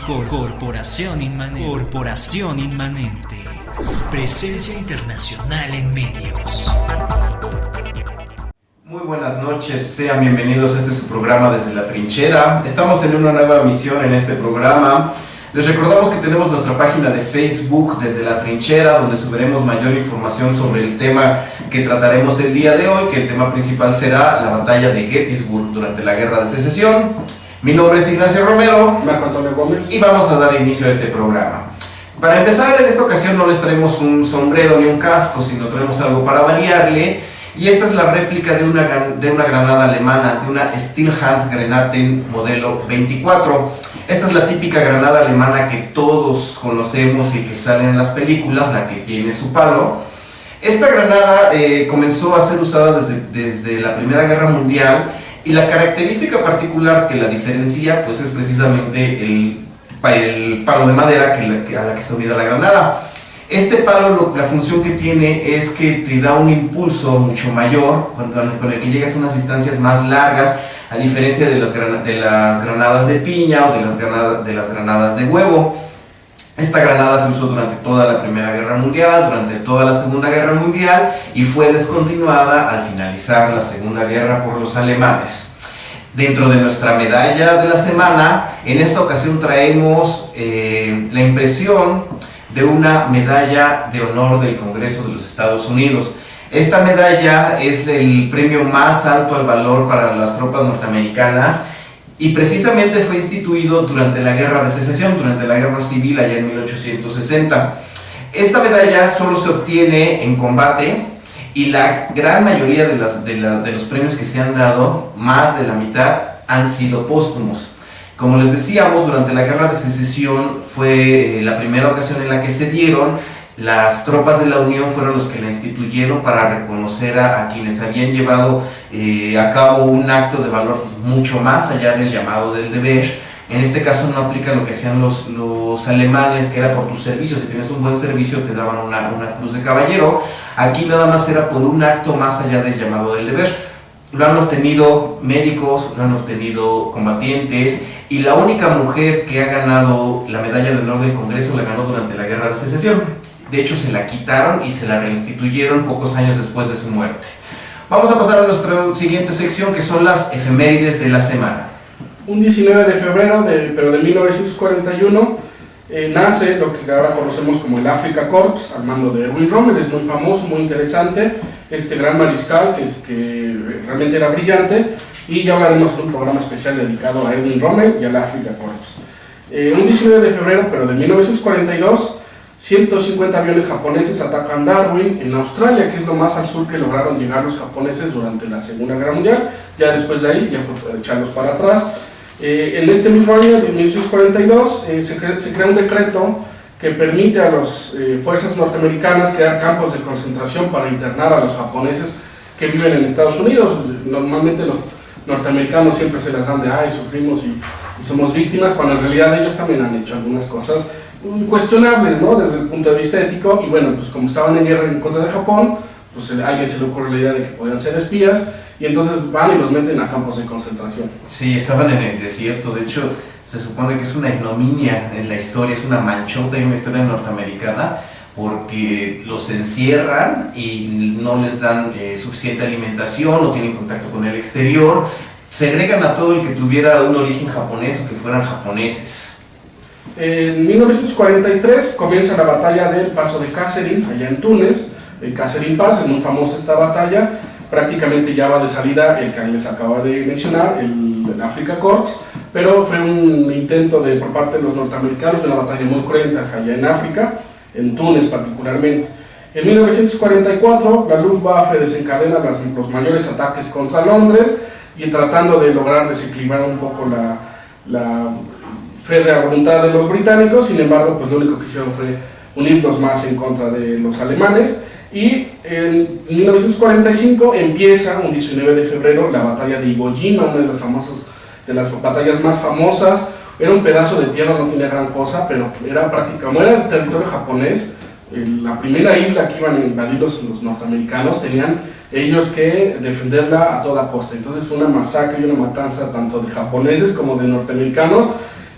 Corporación Inmanente. Corporación Inmanente. Presencia internacional en medios. Muy buenas noches, sean bienvenidos a este su programa Desde la Trinchera. Estamos en una nueva misión en este programa. Les recordamos que tenemos nuestra página de Facebook Desde la Trinchera, donde subiremos mayor información sobre el tema que trataremos el día de hoy, que el tema principal será la batalla de Gettysburg durante la Guerra de Secesión. Mi nombre es Ignacio Romero. Marco Antonio Gómez. Y vamos a dar inicio a este programa. Para empezar, en esta ocasión no les traemos un sombrero ni un casco, sino traemos algo para variarle. Y esta es la réplica de una granada alemana, de una Stillhand-Granaten modelo 24. Esta es la típica granada alemana que todos conocemos y que sale en las películas, la que tiene su palo. Esta granada comenzó a ser usada desde la Primera Guerra Mundial, y la característica particular que la diferencia pues es precisamente el palo de madera a la que está unida la granada. Este palo, la función que tiene es que te da un impulso mucho mayor, con el que llegas a unas distancias más largas, a diferencia de las granadas de piña o de las granadas de huevo. Esta granada se usó durante toda la Primera Guerra Mundial, durante toda la Segunda Guerra Mundial, y fue descontinuada al finalizar la Segunda Guerra por los alemanes. Dentro de nuestra medalla de la semana, en esta ocasión traemos la impresión de una medalla de honor del Congreso de los Estados Unidos. Esta medalla es el premio más alto al valor para las tropas norteamericanas y precisamente fue instituido durante la Guerra de Secesión, durante la Guerra Civil allá en 1860. Esta medalla solo se obtiene en combate y la gran mayoría de los premios que se han dado, más de la mitad, han sido póstumos. Como les decíamos, durante la Guerra de Secesión fue la primera ocasión en la que se dieron. Las tropas de la Unión fueron los que la instituyeron para reconocer a quienes habían llevado a cabo un acto de valor mucho más allá del llamado del deber. En este caso no aplica lo que hacían los alemanes, que era por tu servicio. Si tenías un buen servicio te daban una cruz de caballero. Aquí nada más era por un acto más allá del llamado del deber. Lo han obtenido médicos, lo han obtenido combatientes, y la única mujer que ha ganado la medalla de honor del Congreso la ganó durante la Guerra de Secesión. De hecho, se la quitaron y se la reinstituyeron pocos años después de su muerte. Vamos a pasar a nuestra siguiente sección, que son las efemérides de la semana. Un 19 de febrero, pero de 1941, nace lo que ahora conocemos como el Afrika Korps, al mando de Erwin Rommel. Es muy famoso, muy interesante, este gran mariscal que realmente era brillante, y ya hablaremos de un programa especial dedicado a Erwin Rommel y al Afrika Korps. Un 19 de febrero, pero de 1942, 150 aviones japoneses atacan Darwin, en Australia, que es lo más al sur que lograron llegar los japoneses durante la Segunda Guerra Mundial. Ya después de ahí, ya fue echarlos para atrás. En este mismo año, de 1942, se crea un decreto que permite a las fuerzas norteamericanas crear campos de concentración para internar a los japoneses que viven en Estados Unidos. Normalmente los norteamericanos siempre se las dan de "ay, sufrimos y somos víctimas", cuando en realidad ellos también han hecho algunas cosas cuestionables, ¿no?, desde el punto de vista ético. Y bueno, pues como estaban en guerra en contra de Japón, pues a alguien se le ocurre la idea de que podían ser espías, y entonces van y los meten a campos de concentración. Sí, estaban en el desierto. De hecho, se supone que es una ignominia en la historia, es una manchota en la historia norteamericana, porque los encierran y no les dan suficiente alimentación, no tienen contacto con el exterior, segregan a todo el que tuviera un origen japonés o que fueran japoneses. En 1943 comienza la batalla del Paso de Kasserine, allá en Túnez, el Kasserine Pass. Es muy famosa esta batalla. Prácticamente ya va de salida el que les acaba de mencionar, el Afrika Korps, pero fue un intento por parte de los norteamericanos de una batalla muy cruenta allá en África, en Túnez particularmente. En 1944 la Luftwaffe desencadena los mayores ataques contra Londres, y tratando de lograr desequilibrar un poco la férrea voluntad de los británicos. Sin embargo, pues lo único que hicieron fue unirlos más en contra de los alemanes. Y en 1945 empieza, un 19 de febrero, la batalla de Iwo Jima, una de las batallas más famosas. Era un pedazo de tierra, no tenía gran cosa, pero era prácticamente, como era el territorio japonés, la primera isla que iban a invadir los norteamericanos, tenían ellos que defenderla a toda costa. Entonces fue una masacre y una matanza tanto de japoneses como de norteamericanos,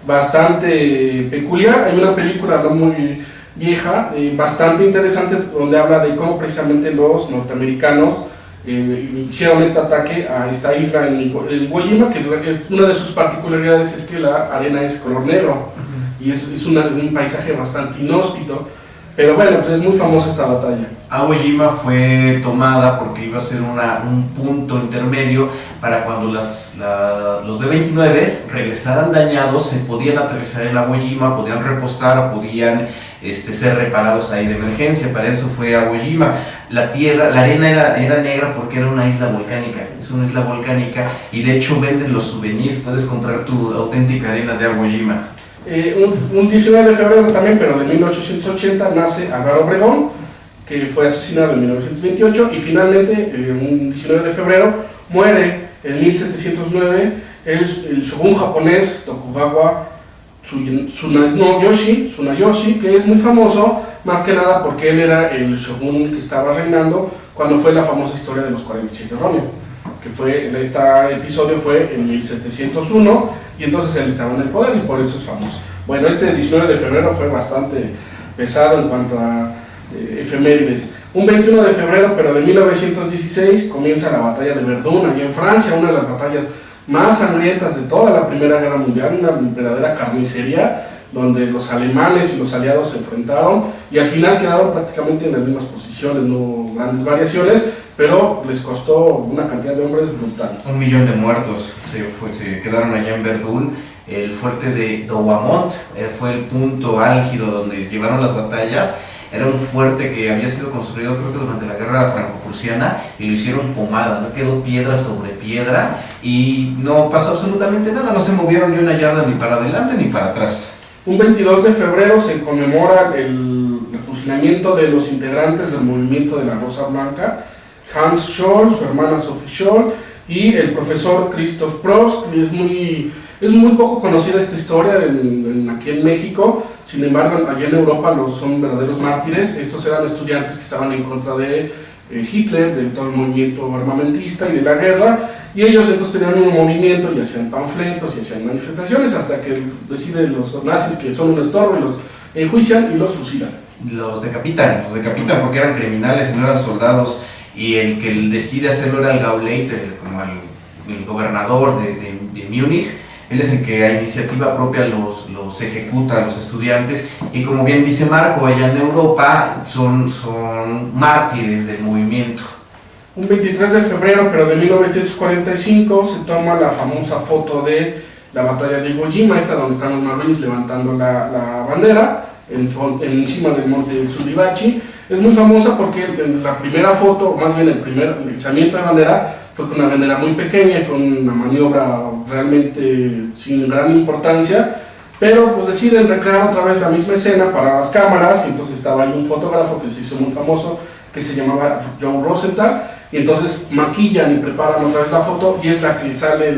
bastante peculiar. Hay una película no muy vieja, bastante interesante, donde habla de cómo precisamente los norteamericanos hicieron este ataque a esta isla en Iwo Jima, que es una de sus particularidades es que la arena es color negro y es un paisaje bastante inhóspito, pero bueno, pues es muy famosa esta batalla. Iwo Jima fue tomada porque iba a ser un punto intermedio para cuando los B-29 regresaran dañados, se podían aterrizar en Iwo Jima, podían repostar, podían ser reparados ahí de emergencia. Para eso fue Iwo Jima. La arena era negra porque era una isla volcánica, es una isla volcánica, y de hecho venden los souvenirs, puedes comprar tu auténtica arena de Iwo Jima. Un 19 de febrero también, pero de 1880, nace Álvaro Obregón, que fue asesinado en 1928, y finalmente, un 19 de febrero, muere en 1709 el shogun japonés Tokugawa Tsunayoshi, que es muy famoso, más que nada porque él era el shogun que estaba reinando cuando fue la famosa historia de los 47 Ronin, que este episodio fue en 1701, y entonces él estaba en el poder y por eso es famoso. Bueno, este 19 de febrero fue bastante pesado en cuanto a efemérides. Un 21 de febrero, pero de 1916, comienza la batalla de Verdún, allá en Francia, una de las batallas más sangrientas de toda la Primera Guerra Mundial, una verdadera carnicería, donde los alemanes y los aliados se enfrentaron y al final quedaron prácticamente en las mismas posiciones, no hubo grandes variaciones, pero les costó una cantidad de hombres brutal. 1 millón de muertos se quedaron allá en Verdún. El fuerte de Douaumont fue el punto álgido donde llevaron las batallas. Era un fuerte que había sido construido creo que durante la guerra franco-prusiana y lo hicieron pomada, no quedó piedra sobre piedra y no pasó absolutamente nada, no se movieron ni una yarda ni para adelante ni para atrás. Un 22 de febrero se conmemora el fusilamiento de los integrantes del movimiento de la Rosa Blanca, Hans Scholl, su hermana Sophie Scholl y el profesor Christoph Prost. Es muy poco conocida esta historia aquí en México, sin embargo allá en Europa son verdaderos mártires. Estos eran estudiantes que estaban en contra de Hitler, de todo el movimiento armamentista y de la guerra, y ellos entonces tenían un movimiento y hacían panfletos y hacían manifestaciones hasta que deciden los nazis que son un estorbo y los enjuician y los fusilan. Los decapitan porque eran criminales y no eran soldados, y el que decide hacerlo era el Gauleiter, como el gobernador de Múnich. Él es el que a iniciativa propia los ejecuta a los estudiantes, y como bien dice Marco, allá en Europa son mártires del movimiento. Un 23 de febrero, pero de 1945, se toma la famosa foto de la batalla de Iwo Jima, esta donde están los Marines levantando la bandera encima del monte Suribachi. Es muy famosa porque la primera foto, más bien el primer izamiento de bandera, fue con una bandera muy pequeña y fue una maniobra realmente sin gran importancia, pero pues deciden recrear otra vez la misma escena para las cámaras, y entonces estaba ahí un fotógrafo que se hizo muy famoso, que se llamaba John Rosenthal, y entonces maquillan y preparan otra vez la foto, y es la que sale,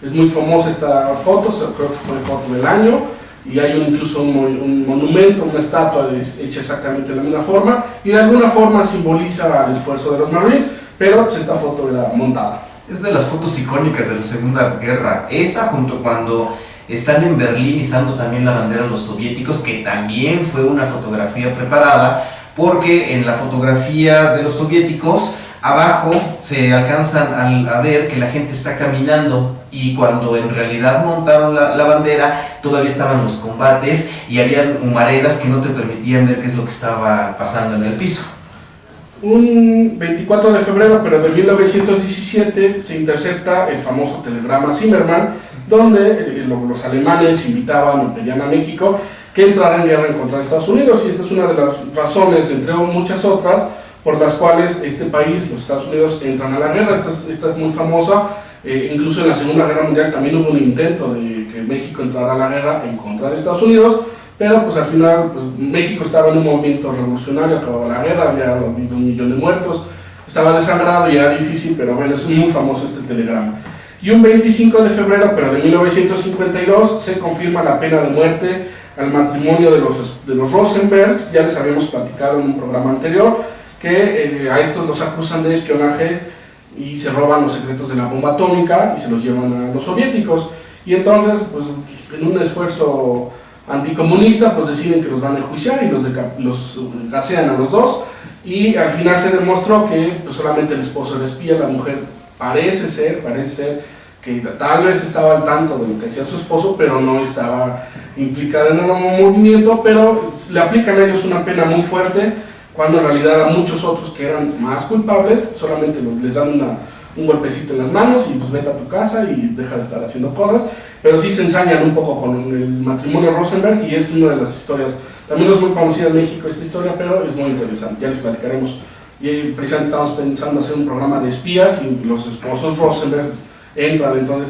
es muy famosa esta foto, creo que fue foto del año, y hay incluso un monumento, una estatua hecha exactamente de la misma forma, y de alguna forma simboliza el esfuerzo de los Marines, pero pues esta foto era montada. Es de las fotos icónicas de la Segunda Guerra, esa junto cuando están en Berlín izando también la bandera de los soviéticos, que también fue una fotografía preparada, porque en la fotografía de los soviéticos abajo se alcanzan a ver que la gente está caminando, y cuando en realidad montaron la bandera todavía estaban los combates y habían humaredas que no te permitían ver qué es lo que estaba pasando en el piso. Un 24 de febrero, pero de 1917, se intercepta el famoso telegrama Zimmermann, donde los alemanes invitaban o pedían a México que entrara en guerra en contra de Estados Unidos, y esta es una de las razones, entre muchas otras, por las cuales este país, los Estados Unidos, entran a la guerra. Esta es muy famosa, incluso en la Segunda Guerra Mundial también hubo un intento de que México entrara a la guerra en contra de Estados Unidos, pero pues al final pues, México estaba en un movimiento revolucionario, acababa la guerra, había habido 1 millón de muertos, estaba desangrado y era difícil, pero bueno, es muy famoso este telegrama. Y un 25 de febrero, pero de 1952, se confirma la pena de muerte al matrimonio de los Rosenbergs. Ya les habíamos platicado en un programa anterior que a estos los acusan de espionaje y se roban los secretos de la bomba atómica y se los llevan a los soviéticos. y entonces, pues, en un esfuerzo anticomunista, pues deciden que los van a enjuiciar y los gasean a los dos, y al final se demostró que pues, solamente el esposo era espía, la mujer parece ser que tal vez estaba al tanto de lo que hacía su esposo, pero no estaba implicada en el movimiento, pero le aplican a ellos una pena muy fuerte, cuando en realidad a muchos otros que eran más culpables, solamente les dan un golpecito en las manos y pues vete a tu casa y deja de estar haciendo cosas, pero sí se ensañan un poco con el matrimonio Rosenberg, y es una de las historias, también no es muy conocida en México esta historia, pero es muy interesante, ya les platicaremos. Y precisamente estamos pensando hacer un programa de espías y los esposos Rosenberg entra dentro de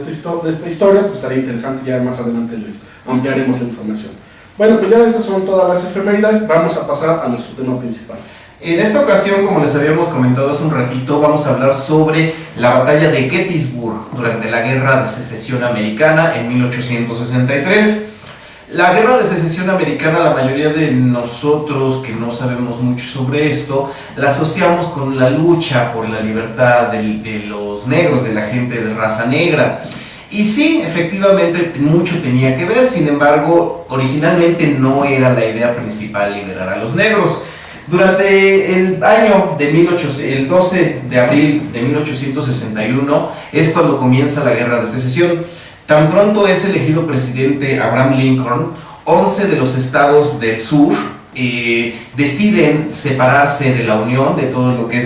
esta historia, pues estaría interesante, ya más adelante les ampliaremos la información. Bueno, pues ya estas son todas las efemérides, vamos a pasar a nuestro tema principal. En esta ocasión, como les habíamos comentado hace un ratito, vamos a hablar sobre la batalla de Gettysburg durante la Guerra de Secesión Americana en 1863. La Guerra de Secesión Americana, la mayoría de nosotros que no sabemos mucho sobre esto, la asociamos con la lucha por la libertad de los negros, de la gente de raza negra. Y sí, efectivamente, mucho tenía que ver, sin embargo, originalmente no era la idea principal liberar a los negros. Durante el año el 12 de abril de 1861 es cuando comienza la Guerra de Secesión. Tan pronto es elegido presidente Abraham Lincoln, 11 de los estados del sur deciden separarse de la Unión, de todo lo que es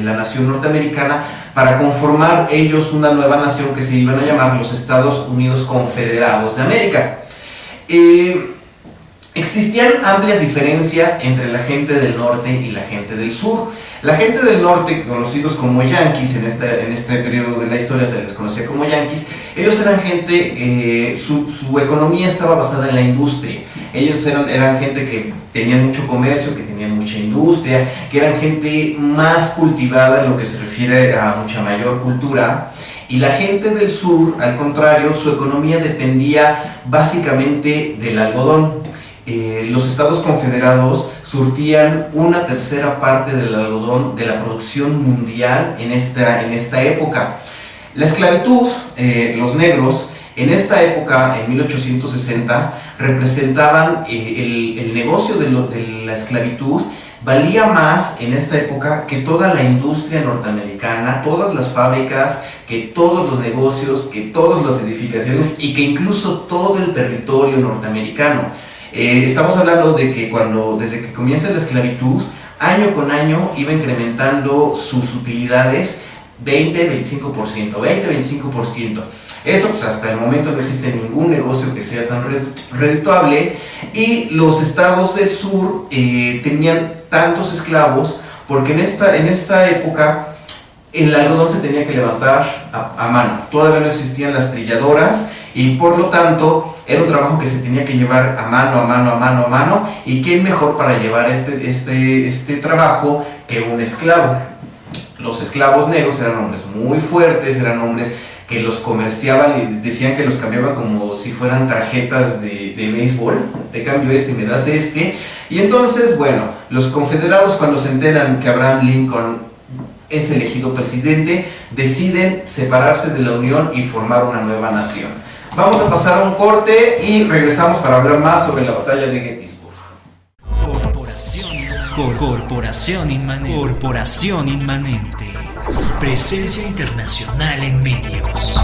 la nación norteamericana, para conformar ellos una nueva nación que se iban a llamar los Estados Unidos Confederados de América. Existían amplias diferencias entre la gente del norte y la gente del sur. La gente del norte, conocidos como yanquis, en este periodo de la historia se les conocía como yanquis, ellos eran gente, su economía estaba basada en la industria. Ellos eran gente que tenían mucho comercio, que tenían mucha industria, que eran gente más cultivada en lo que se refiere a mucha mayor cultura. Y la gente del sur, al contrario, su economía dependía básicamente del algodón. Los estados confederados surtían una tercera parte del algodón de la producción mundial en esta época. La esclavitud, los negros, en esta época, en 1860, representaban el negocio de la esclavitud, valía más en esta época que toda la industria norteamericana, todas las fábricas, que todos los negocios, que todas las edificaciones y que incluso todo el territorio norteamericano. Estamos hablando de que desde que comienza la esclavitud, año con año iba incrementando sus utilidades 20-25%, 20-25%. Eso pues hasta el momento no existe ningún negocio que sea tan redituable, y los estados del sur tenían tantos esclavos porque en esta época el algodón se tenía que levantar a mano, todavía no existían las trilladoras y por lo tanto era un trabajo que se tenía que llevar a mano, y quién mejor para llevar este trabajo que un esclavo. Los esclavos negros eran hombres muy fuertes, eran hombres que los comerciaban y decían que los cambiaban como si fueran tarjetas de béisbol, te cambio me das y entonces, bueno, los confederados, cuando se enteran que Abraham Lincoln es elegido presidente, deciden separarse de la Unión y formar una nueva nación. Vamos a pasar a un corte y regresamos para hablar más sobre la batalla de Gettysburg. Corporación Inmanente. Presencia internacional en medios.